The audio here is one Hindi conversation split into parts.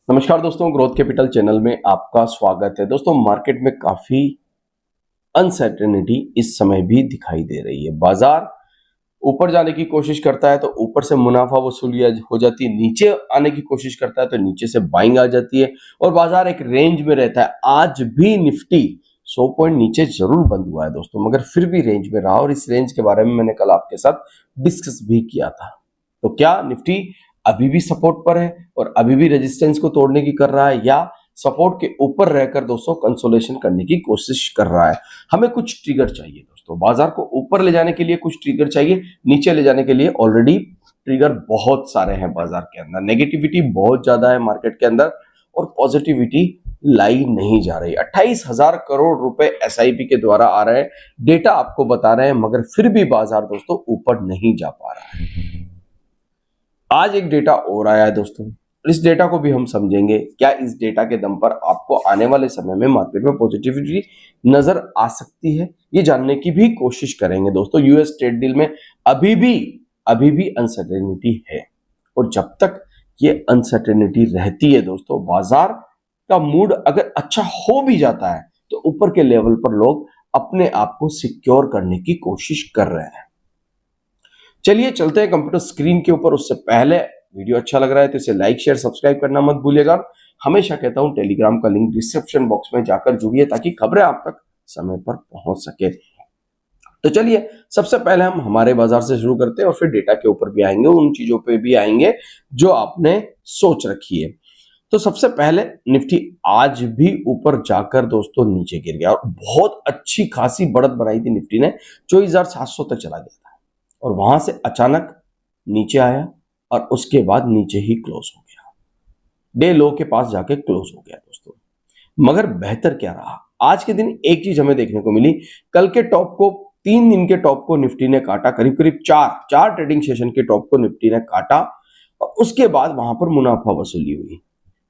नमस्कार दोस्तों, ग्रोथ कैपिटल चैनल में आपका स्वागत है। दोस्तों, मार्केट में काफी अनसर्टेनिटी इस समय भी दिखाई दे रही है। बाजार ऊपर जाने की कोशिश करता है तो ऊपर से मुनाफा वसूली हो जाती है, नीचे आने की कोशिश करता है तो नीचे से बाइंग आ जाती है और बाजार एक रेंज में रहता है। आज भी निफ्टी 100 पॉइंट नीचे जरूर बंद हुआ है दोस्तों, मगर फिर भी रेंज में रहा और इस रेंज के बारे में मैंने कल आपके साथ डिस्कस भी किया था। तो क्या निफ्टी अभी भी सपोर्ट पर है और अभी भी रेजिस्टेंस को तोड़ने की कर रहा है, या सपोर्ट के ऊपर रहकर दोस्तों कंसोलेशन करने की कोशिश कर रहा है? हमें कुछ ट्रिगर चाहिए दोस्तों, बाजार को ऊपर ले जाने के लिए कुछ ट्रिगर चाहिए, नीचे ले जाने के लिए ऑलरेडी ट्रिगर बहुत सारे हैं बाजार के अंदर। नेगेटिविटी बहुत ज्यादा है मार्केट के अंदर और पॉजिटिविटी लाई नहीं जा रही। 28,000 करोड़ रुपए एसआईपी के द्वारा आ रहे हैं, डेटा आपको बता रहे हैं, मगर फिर भी बाजार दोस्तों ऊपर नहीं जा पा रहा है। आज एक डेटा और आया है दोस्तों, इस डेटा को भी हम समझेंगे। क्या इस डेटा के दम पर आपको आने वाले समय में मार्केट में पॉजिटिविटी नजर आ सकती है, ये जानने की भी कोशिश करेंगे दोस्तों। यूएस ट्रेड डील में अभी भी अनसर्टेनिटी है और जब तक ये अनसर्टेनिटी रहती है दोस्तों, बाजार का मूड अगर अच्छा हो भी जाता है तो ऊपर के लेवल पर लोग अपने आप को सिक्योर करने की कोशिश कर रहे हैं। चलिए चलते हैं कंप्यूटर स्क्रीन के ऊपर। उससे पहले वीडियो अच्छा लग रहा है तो इसे लाइक शेयर सब्सक्राइब करना मत भूलिएगा। हमेशा कहता हूं टेलीग्राम का लिंक डिस्क्रिप्शन बॉक्स में जाकर जुड़िए ताकि खबरें आप तक समय पर पहुंच सके। तो चलिए सबसे पहले हम हमारे बाजार से शुरू करते हैं और फिर डेटा के ऊपर भी आएंगे, उन चीजों पे भी आएंगे जो आपने सोच रखी है। तो सबसे पहले निफ्टी आज भी ऊपर जाकर दोस्तों नीचे गिर गया और बहुत अच्छी खासी बढ़त बनाई थी निफ्टी ने, 24,700 तक चला गया था और वहां से अचानक नीचे आया और उसके बाद नीचे ही क्लोज हो गया, डे लो के पास जाके क्लोज हो गया दोस्तों। मगर बेहतर क्या रहा, आज के दिन एक चीज हमें देखने को मिली। कल के टॉप को, 3 दिन के टॉप को निफ्टी ने काटा, करीब करीब चार ट्रेडिंग सेशन के टॉप को निफ्टी ने काटा और उसके बाद वहां पर मुनाफा वसूली हुई,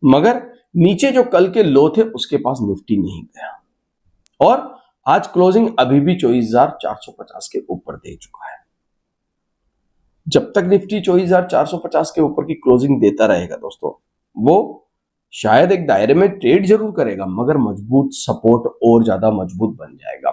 मगर नीचे जो कल के लो थे उसके पास निफ्टी नहीं गया और आज क्लोजिंग अभी भी 24,450 के ऊपर दे चुका है। जब तक निफ्टी 24,450 के ऊपर की क्लोजिंग देता रहेगा दोस्तों, वो शायद एक दायरे में ट्रेड जरूर करेगा, मगर मजबूत सपोर्ट और ज्यादा मजबूत बन जाएगा।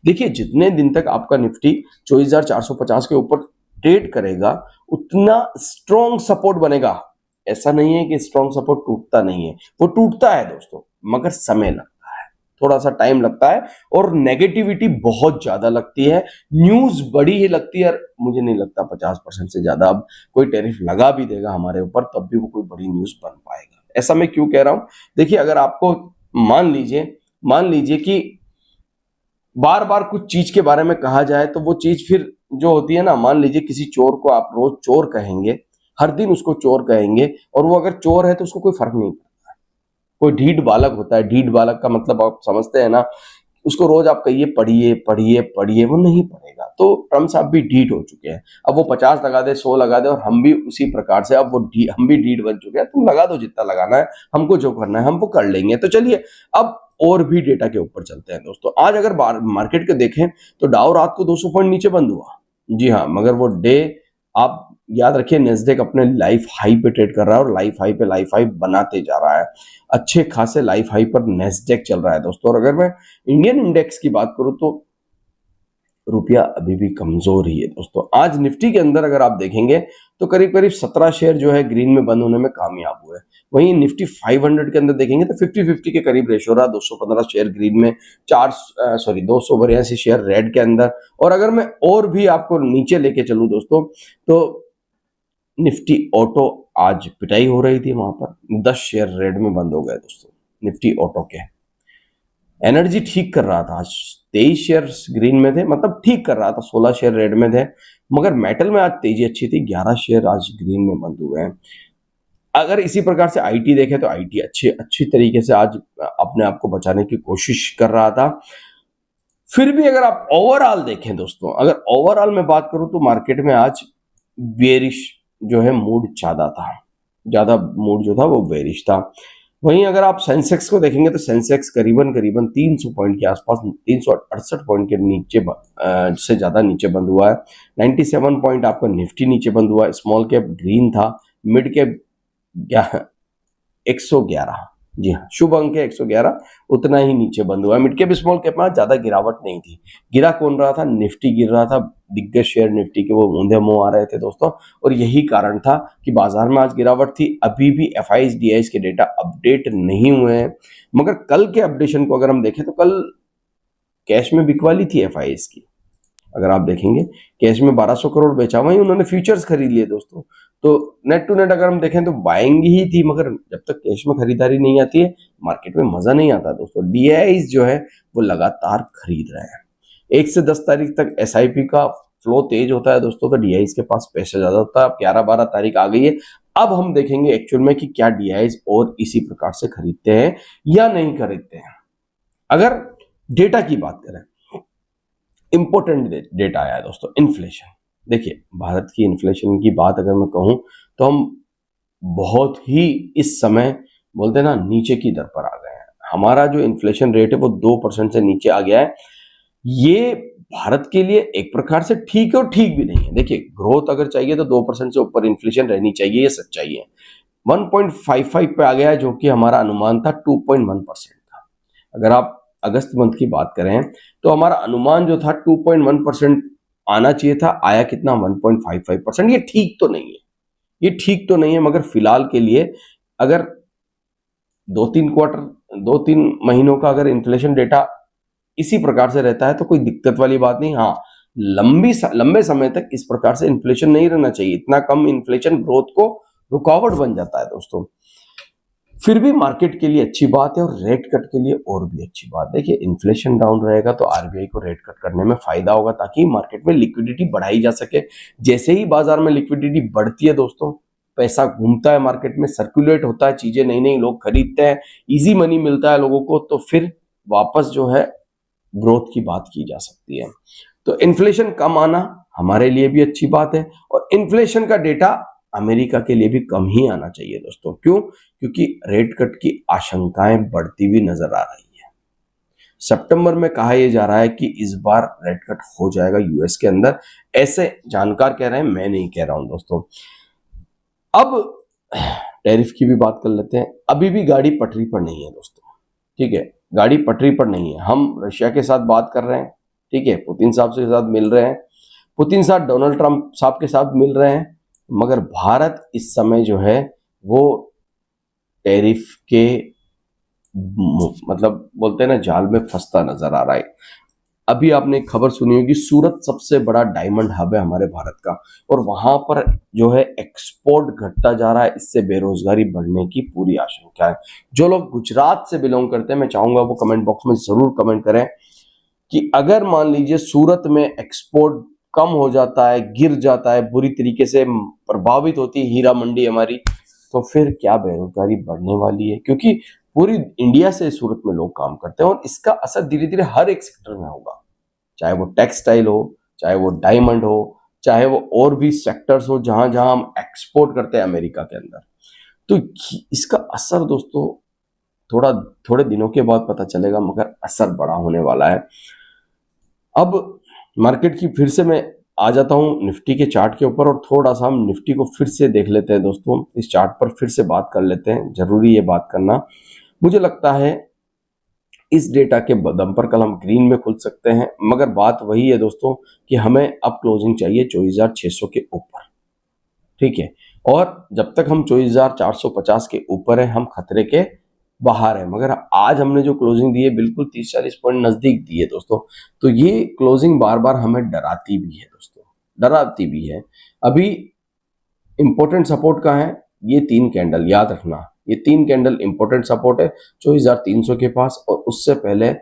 देखिए, जितने दिन तक आपका निफ्टी 24,450 के ऊपर ट्रेड करेगा उतना स्ट्रॉन्ग सपोर्ट बनेगा। ऐसा नहीं है कि स्ट्रॉन्ग सपोर्ट टूटता नहीं है, वो टूटता है दोस्तों, मगर समय लगता है, थोड़ा सा टाइम लगता है और नेगेटिविटी बहुत ज्यादा लगती है, न्यूज बड़ी ही लगती है। मुझे नहीं लगता 50% से ज्यादा अब कोई टैरिफ लगा भी देगा हमारे ऊपर तब भी वो कोई बड़ी न्यूज बन पाएगा। ऐसा मैं क्यों कह रहा हूं, देखिए, अगर आपको मान लीजिए कि बार बार कुछ चीज के बारे में कहा जाए तो वो चीज फिर जो होती है ना, मान लीजिए किसी चोर को आप रोज चोर कहेंगे, हर दिन उसको चोर कहेंगे और वो अगर चोर है तो उसको कोई फर्क नहीं पड़ता। कोई ढीठ बालक होता है, ढीठ बालक का मतलब आप समझते हैं ना, उसको रोज आप कहिए पढ़िए पढ़िए पढ़िए, वो नहीं पढ़ेगा। तो ट्रम्प साहब भी ढीठ हो चुके हैं, अब वो 50 लगा दे, 100 लगा दे और हम भी उसी प्रकार से अब हम भी ढीठ बन चुके हैं। तुम लगा दो जितना लगाना है, हमको जो करना है हम वो कर लेंगे। तो चलिए अब और भी डेटा के ऊपर चलते हैं दोस्तों। आज अगर मार्केट के देखें तो डाउ रात को 200 पॉइंट नीचे बंद हुआ, जी हाँ, मगर वो डे आप याद रखिए नेस्डेक अपने लाइफ हाई पे ट्रेड कर रहा है और लाइफ हाई पे लाइफ हाई बनाते जा रहा है। अच्छे खासे लाइफ हाई पर नेस्डेक चल रहा है दोस्तों। और अगर मैं इंडियन इंडेक्स की बात करूं तो रुपया अभी भी कमजोर ही है दोस्तों। आज निफ्टी के अंदर अगर आप देखेंगे तो करीब करीब 17 शेयर जो है ग्रीन में बंद होने में कामयाब हुए। वहीं निफ्टी 500 के अंदर देखेंगे तो 50-50 के करीब रेशो रहा, 215 शेयर ग्रीन में, 282 शेयर रेड के अंदर। और अगर मैं और भी आपको नीचे लेके चलूं दोस्तों तो निफ्टी ऑटो आज पिटाई हो रही थी, वहां पर 10 शेयर रेड में बंद हो गए दोस्तों निफ्टी ऑटो के। एनर्जी ठीक कर रहा था, आज 23 शेयर ग्रीन में थे, मतलब ठीक कर रहा था, 16 शेयर रेड में थे, मगर मेटल में आज तेजी अच्छी थी, 11 शेयर आज ग्रीन में बंद हुए हैं। अगर इसी प्रकार से आईटी देखें तो आईटी अच्छी तरीके से आज अपने आप को बचाने की कोशिश कर रहा था। फिर भी अगर आप ओवरऑल देखें दोस्तों, अगर ओवरऑल में बात करूं तो मार्केट में आज बेरिश जो है मूड ज्यादा मूड जो था वो बेरिश था। वहीं अगर आप सेंसेक्स को देखेंगे तो सेंसेक्स करीबन 300 पॉइंट के आसपास, 368 पॉइंट के नीचे से ज्यादा नीचे बंद हुआ है। 97 पॉइंट आपका निफ्टी नीचे बंद हुआ है। स्मॉल कैप ग्रीन था, मिड कैप 111, जी हाँ, शुभ अंक है 111, उतना ही नीचे बंद हुआ। मिड कैप स्मॉल कैप में ज्यादा गिरावट नहीं थी। गिरा कौन रहा था? निफ्टी गिर रहा था। दिग्गज शेयर निफ्टी के वो ऊंधे मुंह आ रहे थे दोस्तों, और यही कारण था कि बाजार में आज गिरावट थी। अभी भी एफआईज डीआईज के डेटा अपडेट नहीं हुए हैं, मगर कल के अपडेशन को अगर हम देखें तो कल कैश में बिकवाली थी एफआईज की। अगर आप देखेंगे कैश में 1200 करोड़ बेचा, वहीं उन्होंने फ्यूचर्स खरीद लिए दोस्तों। तो नेट टू नेट अगर हम देखें तो बाइंग ही थी, मगर जब तक कैश में खरीदारी नहीं आती है मार्केट में मजा नहीं आता दोस्तों। डीआईज जो है वो लगातार खरीद रहे हैं। 1 से 10 तारीख तक एसआईपी का फ्लो तेज होता है दोस्तों, तो डीआईज के पास पैसा ज्यादा होता है। अब 11-12 तारीख आ गई है, अब हम देखेंगे एक्चुअल में कि क्या डीआईज और इसी प्रकार से खरीदते हैं या नहीं खरीदते हैं। अगर डेटा की बात करें, इंपॉर्टेंट डेटा आया है दोस्तों, इन्फ्लेशन। देखिए भारत की इन्फ्लेशन की बात अगर मैं कहूं तो हम बहुत ही इस समय बोलते हैं ना नीचे की दर पर आ गए हैं। हमारा जो इन्फ्लेशन रेट है वो 2% से नीचे आ गया है। ये भारत के लिए एक प्रकार से ठीक है और ठीक भी नहीं है। देखिए ग्रोथ अगर चाहिए तो 2% से ऊपर इन्फ्लेशन रहनी चाहिए, ये सच्चाई है। 1.55 पे आ गया है, जो कि हमारा अनुमान था 2.1% का। अगर आप अगस्त मंथ की बात करें तो हमारा अनुमान जो था 2.1% आना चाहिए था, आया कितना? 1.55%। ये ठीक तो नहीं है, ये ठीक तो नहीं है, मगर फिलहाल के लिए अगर 2-3 महीनों का अगर इन्फ्लेशन डेटा इसी प्रकार से रहता है तो कोई दिक्कत वाली बात नहीं। हाँ, लंबे समय तक इस प्रकार से इन्फ्लेशन नहीं रहना चाहिए। इतना कम इन्फ्लेशन ग्रोथ को रुकावट बन जाता है दोस्तों। फिर भी मार्केट के लिए अच्छी बात है और रेट कट के लिए और भी अच्छी बात। देखिए इन्फ्लेशन डाउन रहेगा तो आरबीआई को रेट कट करने में फायदा होगा, ताकि मार्केट में लिक्विडिटी बढ़ाई जा सके। जैसे ही बाजार में लिक्विडिटी बढ़ती है दोस्तों, पैसा घूमता है मार्केट में, सर्कुलेट होता है, चीजें नई नई लोग खरीदते हैं, इजी मनी मिलता है लोगों को, तो फिर वापस जो है ग्रोथ की बात की जा सकती है। तो इन्फ्लेशन कम आना हमारे लिए भी अच्छी बात है, और इन्फ्लेशन का डेटा अमेरिका के लिए भी कम ही आना चाहिए दोस्तों। क्यों? क्योंकि रेट कट की आशंकाएं बढ़ती हुई नजर आ रही है। सितंबर में कहा यह जा रहा है कि इस बार रेट कट हो जाएगा यूएस के अंदर, ऐसे जानकार कह रहे हैं, मैं नहीं कह रहा हूं दोस्तों। अब टैरिफ की भी बात कर लेते हैं। अभी भी गाड़ी पटरी पर नहीं है दोस्तों, ठीक है, गाड़ी पटरी पर नहीं है। हम रशिया के साथ बात कर रहे हैं, ठीक है, पुतिन साहब के साथ मिल रहे हैं, पुतिन साहब डोनाल्ड ट्रंप साहब के साथ मिल रहे हैं, मगर भारत इस समय जो है वो टैरिफ के मतलब बोलते हैं ना जाल में फंसता नजर आ रहा है। अभी आपने एक खबर सुनी होगी, सूरत सबसे बड़ा डायमंड हब है हमारे भारत का, और वहां पर जो है एक्सपोर्ट घटता जा रहा है। इससे बेरोजगारी बढ़ने की पूरी आशंका है। जो लोग गुजरात से बिलोंग करते हैं, मैं चाहूंगा वो कमेंट बॉक्स में जरूर कमेंट करें कि अगर मान लीजिए सूरत में एक्सपोर्ट कम हो जाता है, गिर जाता है, बुरी तरीके से प्रभावित होती है हीरा मंडी हमारी, तो फिर क्या बेरोजगारी बढ़ने वाली है। क्योंकि पूरी इंडिया से सूरत में लोग काम करते हैं और इसका असर धीरे धीरे हर एक सेक्टर में होगा, चाहे वो टेक्सटाइल हो, चाहे वो डायमंड हो, चाहे वो और भी सेक्टर्स हो जहां जहां हम एक्सपोर्ट करते हैं अमेरिका के अंदर। तो इसका असर दोस्तों थोड़े दिनों के बाद पता चलेगा, मगर असर बड़ा होने वाला है। अब मार्केट की फिर से मैं आ जाता हूं निफ्टी के चार्ट के ऊपर, और थोड़ा सा हम निफ्टी को फिर से देख लेते हैं दोस्तों। इस चार्ट पर फिर से बात कर लेते हैं, जरूरी ये बात करना। मुझे लगता है इस डेटा के दम पर कल हम ग्रीन में खुल सकते हैं, मगर बात वही है दोस्तों कि हमें अब क्लोजिंग चाहिए 24,600 के ऊपर, ठीक है। और जब तक हम 24,450 के ऊपर है हम खतरे के बाहर है। मगर आज हमने जो क्लोजिंग दी है बिल्कुल 30-40 पॉइंट नजदीक दी है दोस्तों, तो ये क्लोजिंग बार बार हमें डराती भी है दोस्तों, डराती भी है। अभी इंपॉर्टेंट सपोर्ट कहाँ है? ये 3 कैंडल, याद रखना, ये 3 कैंडल इंपॉर्टेंट सपोर्ट है 24,300 के पास, और उससे पहले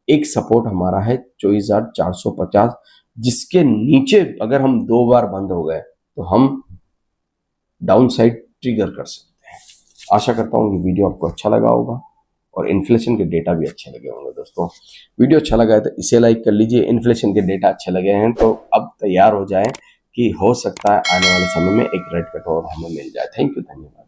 एक सपोर्ट हमारा है 24,450, जिसके नीचे अगर हम 2 बार बंद हो गए तो हम डाउन साइड ट्रिगर कर सकते हैं। आशा करता हूँ कि वीडियो आपको अच्छा लगा होगा और इन्फ्लेशन के डेटा भी अच्छे लगे होंगे दोस्तों। वीडियो अच्छा लगा है तो इसे लाइक कर लीजिए। इन्फ्लेशन के डेटा अच्छे लगे हैं तो अब तैयार हो जाएं कि हो सकता है आने वाले समय में एक रेट कट और हमें मिल जाए। थैंक यू, धन्यवाद।